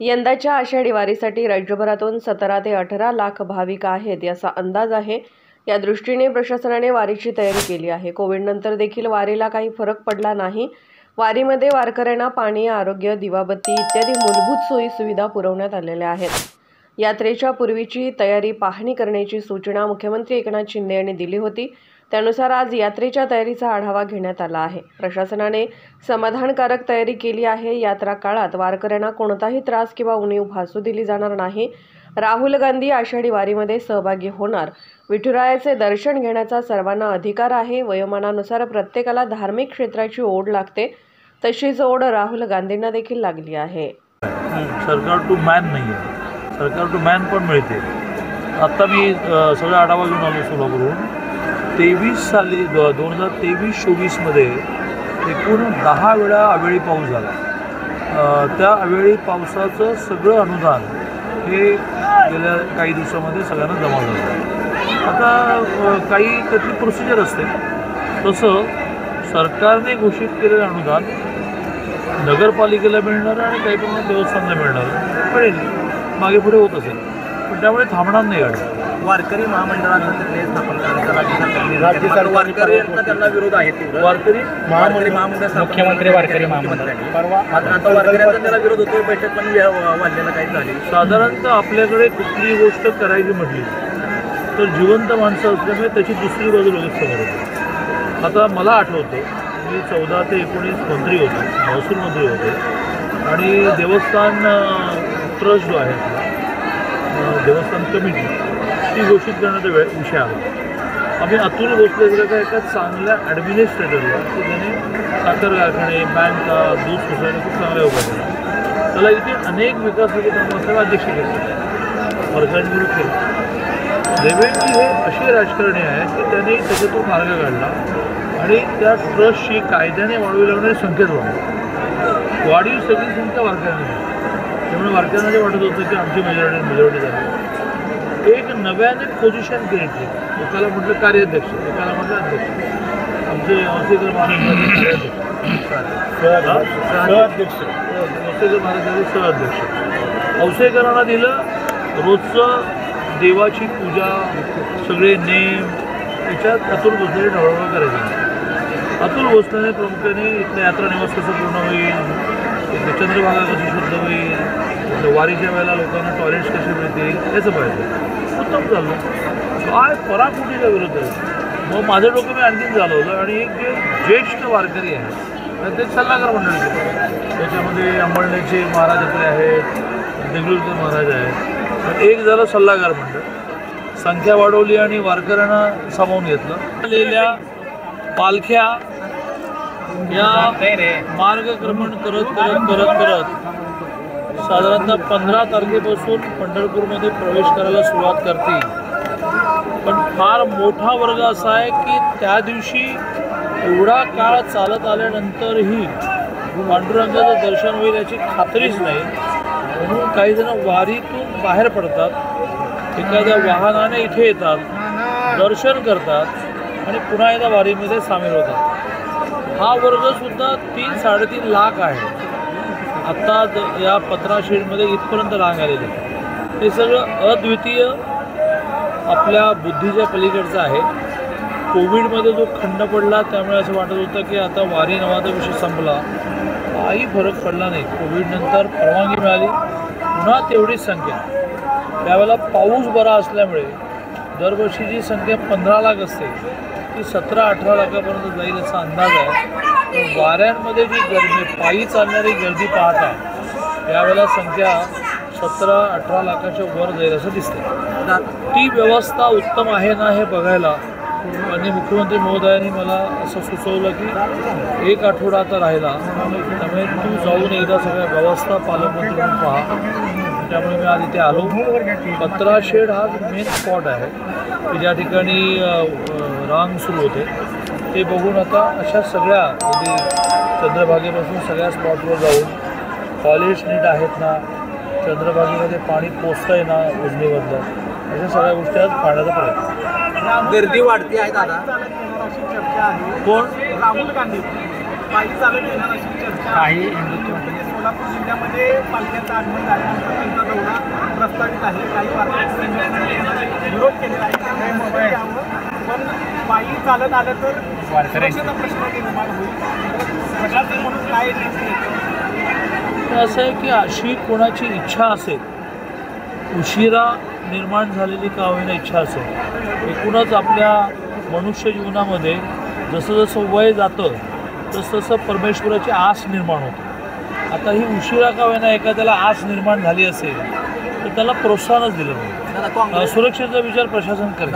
यंदाच्या आषाढी वारीसाठी राज्यभरातून 17 ते 18 लाख भाविक आहेत याचा अंदाज आहे। या दृष्टीने प्रशासनाने वारीची तयारी केली आहे। कोविडनंतर देखील वारीला काही फरक पडला नाही। वारीमध्ये वारकऱ्यांना पाणी, आरोग्य, दिवाबत्ती इत्यादी मूलभूत सोयी सुविधा पुरवण्यात आलेल्या आहेत। यात्रेच्या पूर्वीची तयारी पाहणी करण्याची सूचना मुख्यमंत्री एकनाथ शिंदे यांनी दिली होती। त्यानुसार आज यात्रेच्या तयारीचा आढावा घेण्यात आला आहे। प्रशासनाने समाधानकारक तयारी केली आहे। यात्रा काळात वारकऱ्यांना कोणताही त्रास किंवा उणीव भासू दिली जाणार नाही। राहुल गांधी आषाढी वारीमध्ये सहभागी होणार। विठुरायाचे दर्शन घेण्याचा सर्वांना अधिकार आहे। वयोमानानुसार प्रत्येकाला धार्मिक क्षेत्राची ओढ लागते, तशीच ओढ राहुल गांधींना देखील लागली आहे। सरकार टू मॅन नाही आहे, सरकार टू मॅन पण मिळते। आता मी सगळा आढावा घेऊन आलो सोलापूरहून। 23 साली 2023-24 मध्ये एकूण 10 वेळा अवेळी पाऊस झाला। त्या अवेळी पावसाचं सगळं अनुदान हे गेल्या काही दिवसामध्ये सगळ्यांना जमा झालं। आता काही त्यातली प्रोसिजर असते, तसं सरकारने घोषित केलेलं अनुदान नगरपालिकेला मिळणार आणि काही प्रमाणात देवस्थानला मिळणार मिळेल, मागे पुढे होत असेल, पण त्यामुळे थांबणार नाही गाडी। वारकरी महामंडळाचा स्थापन करण्याचा वारकऱ्यांना त्यांना विरोध आहे। वारकरी महामंडळ मुख्यमंत्री वारकरी महामंडळ आता वारकऱ्यांचा त्याला विरोध होतो। बैठक पण वाढलेला काही झाली। साधारणतः आपल्याकडे कुठलीही गोष्ट करायची म्हटली तर जिवंत माणसं असल्यामुळे त्याची दुसरी बाजू लगेच समोर होते। आता मला आठवतं मी 14 ते 19 मंत्री होते, महसूल मंत्री होते, आणि देवस्थान ट्रस्ट जो आहे देवस्थान कमिटी ती घोषित करण्याचा विषय आला। आम्ही अतुल भोसले का एका चांगल्या ॲडमिनिस्ट्रेटरला की ज्याने साखर कारखाने, बँका, दूध सोसायटी खूप चांगल्या उभा केला, त्याला इथे अनेक विकासाचे कामं असल्याला अध्यक्ष केले, वर्गांविरोध केला। देवेंद्रजी हे असे राजकारणी आहेत की त्यांनी त्याच्यातून मार्ग काढला आणि त्या ट्रस्टची कायद्याने वाढवू लागणारी संख्याच वाढली। वाढीव सगळी संख्या वारकऱ्यांनी, त्यामुळे वारकऱ्यांना जे वाटत होतं की आमची मेजॉरिटी झाली। एक नव्याने पोझिशन क्रिएट केली, एकाला म्हटलं कार्याध्यक्ष, एकाला म्हटलं अध्यक्ष। आमचे औसेकर महाराजांचे सहअध्यक्ष, औसेकरांना दिलं रोजचं देवाची पूजा, सगळे नेम याच्यात अतुल भोसले ढवळाढवळ करायचे। अतुल भोसलेने प्रमुख्याने इथलं यात्रा निवास कसं पूर्ण होईल, चंद्रभागा कशी शुद्ध होईल, वारीच्या वेळेला लोकांना टॉयलेट्स कसे मिळतील याचं पाहिजे। उत्तम चाललं, काय पराकुटीचा विरोध आहे। मग माझं डोकं मी आणखीन चालवलं आणि एक जे ज्येष्ठ वारकरी आहे ते सल्लागार मंडळ केलं। त्याच्यामध्ये अंबळनेरचे महाराज आपले आहेत, देगलूरचे महाराज आहेत, एक झालं सल्लागार मंडळ। संख्या वाढवली आणि वारकऱ्यांना सामावून घेतलं। आलेल्या पालख्या या मार्गक्रमण करत करत करत करत साधारणतः 15 तारखेपासून पंढरपूरमध्ये प्रवेश करायला सुरुवात करतील। पण फार मोठा वर्ग असा आहे की त्या दिवशी एवढा काळ चालत आल्यानंतरही पांडुरंगाचं दर्शन होईल याची खात्रीच नाही, म्हणून काही जण वारीतून बाहेर पडतात, एखाद्या वाहनाने इथे येतात, दर्शन करतात आणि पुन्हा एकदा वारीमध्ये सामील होतात। हा वर्गसुद्धा 3-3.5 लाख आहे। आत्ता या पत्राशेडमध्ये इथपर्यंत रांग आलेली आहे। हे सगळं अद्वितीय, आपल्या बुद्धीच्या पलीकडचं आहे। कोविडमध्ये जो खंड पडला त्यामुळे असं वाटत होतं की आता वारी नावाचा विषय संपला, काही फरक पडला नाही। कोविडनंतर परवानगी मिळाली, पुन्हा तेवढीच संख्या। त्यावेळेला पाऊस बरा असल्यामुळे दरवर्षीची संख्या 15 लाख असते, ती 17-18 लाखापर्यंत जाईल असा अंदाज आहे। वाऱ्यांमध्ये जी गर्दी, पायी चालणारी गर्दी पाहता यावेळेला संख्या 17-18 लाखाच्या वर जाईल असं दिसतं। ती व्यवस्था उत्तम आहे ना हे बघायला आणि मुख्यमंत्री महोदयांनी मला असं सुचवलं की 1 आठवडा आता राहिला, त्यामुळे तू जाऊन एकदा सगळ्या व्यवस्था पालकमंत्री म्हणून पहा। त्यामुळे मी आज इथे आलो। पत्राशेड हा मेन स्पॉट आहे की ज्या ठिकाणी रांग सुरू होते, ते बघून आता अशा सगळ्या म्हणजे चंद्रभागेपासून सगळ्या स्पॉटवर जाऊन कॉलेज नीट आहेत ना, चंद्रभागेमध्ये पाणी पोचतं आहे ना उजनीमधलं, अशा सगळ्या गोष्टी आज पाहण्याचा प्रयत्न। गर्दी वाढती आहे दादा, कोण? राहुल गांधी पायी चालत येणार अशी चर्चा आहे. सोलापूर जिल्ह्यामध्ये पालख्यांचं आगमन झाल्यानंतर त्यांचा दौरा प्रस्तावित आहे. काही वारकऱ्यांनी विरोध केलेला आहे, त्यामुळे मुंबई यावं. पण पायी चालत आलं तर सुरक्षेचा प्रश्न निर्माण होईल. प्रशासन म्हणून काय निर्णय असं आहे की अशी कोणाची इच्छा असेल, उशिरा निर्माण झालेली का होईना इच्छा असेल, एकूणच आपल्या मनुष्य जीवनामध्ये जसं जसं वय जातं तसं तसं परमेश्वराची आस निर्माण होते. आता ही उशिरा का होईना एखाद्याला आस निर्माण झाली असेल तर त्याला प्रोत्साहनच दिलं पाहिजे. सुरक्षेचा विचार प्रशासन करेल.